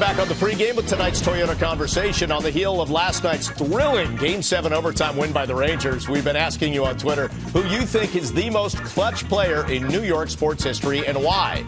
back on the pregame with tonight's Toyota Conversation. On the heel of last night's thrilling Game 7 overtime win by the Rangers, we've been asking you on Twitter who you think is the most clutch player in New York sports history and why.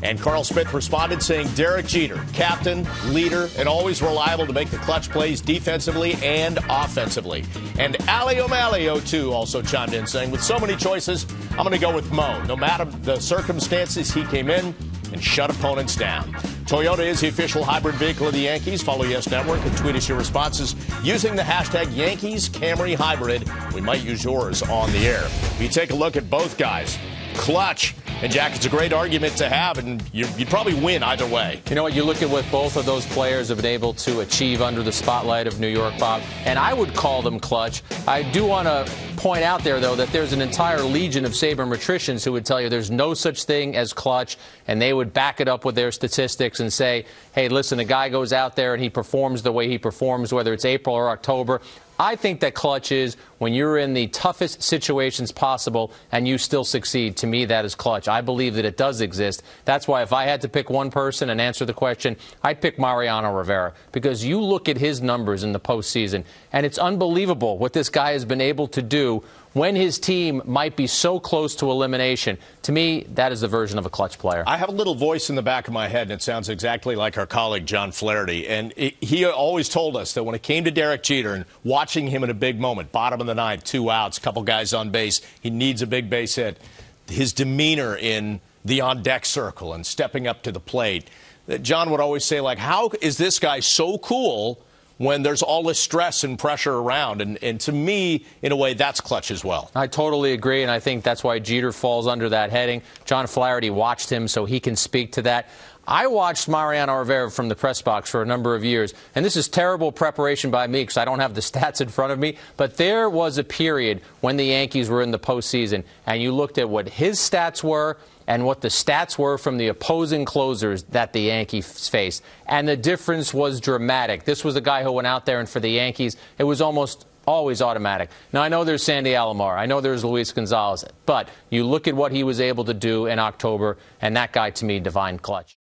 And Carl Smith responded saying Derek Jeter, captain, leader, and always reliable to make the clutch plays defensively and offensively. And Ali O'Malley, 02, also chimed in saying, with so many choices, I'm going to go with Mo. No matter the circumstances, he came in and shut opponents down. Toyota is the official hybrid vehicle of the Yankees. Follow Yes Network and tweet us your responses using the hashtag Yankees Camry Hybrid. We might use yours on the air. We take a look at both guys. Clutch. And, Jack, it's a great argument to have, and you'd probably win either way. You know what? You look at what both of those players have been able to achieve under the spotlight of New York, Bob, and I would call them clutch. I do want to point out there, though, that there's an entire legion of sabermetricians who would tell you there's no such thing as clutch, and they would back it up with their statistics and say, hey, listen, a guy goes out there and he performs the way he performs, whether it's April or October. I think that clutch is when you're in the toughest situations possible and you still succeed. To me, that is clutch. I believe that it does exist. That's why if I had to pick one person and answer the question, I'd pick Mariano Rivera, because you look at his numbers in the postseason, and it's unbelievable what this guy has been able to do when his team might be so close to elimination. To me, that is the version of a clutch player. I have a little voice in the back of my head, and it sounds exactly like our colleague John Flaherty. And he always told us that when it came to Derek Jeter and watching him in a big moment, bottom of the ninth, 2 outs, a couple guys on base, he needs a big base hit. His demeanor in the on-deck circle and stepping up to the plate. John would always say, like, how is this guy so cool when there's all this stress and pressure around? And to me, in a way, that's clutch as well. I totally agree, and I think that's why Jeter falls under that heading. John Flaherty watched him, so he can speak to that. I watched Mariano Rivera from the press box for a number of years, and this is terrible preparation by me because I don't have the stats in front of me, but there was a period when the Yankees were in the postseason, and you looked at what his stats were and what the stats were from the opposing closers that the Yankees faced, and the difference was dramatic. This was a guy who went out there, and for the Yankees, it was almost always automatic. Now, I know there's Sandy Alomar. I know there's Luis Gonzalez. But you look at what he was able to do in October, and that guy, to me, defined clutch.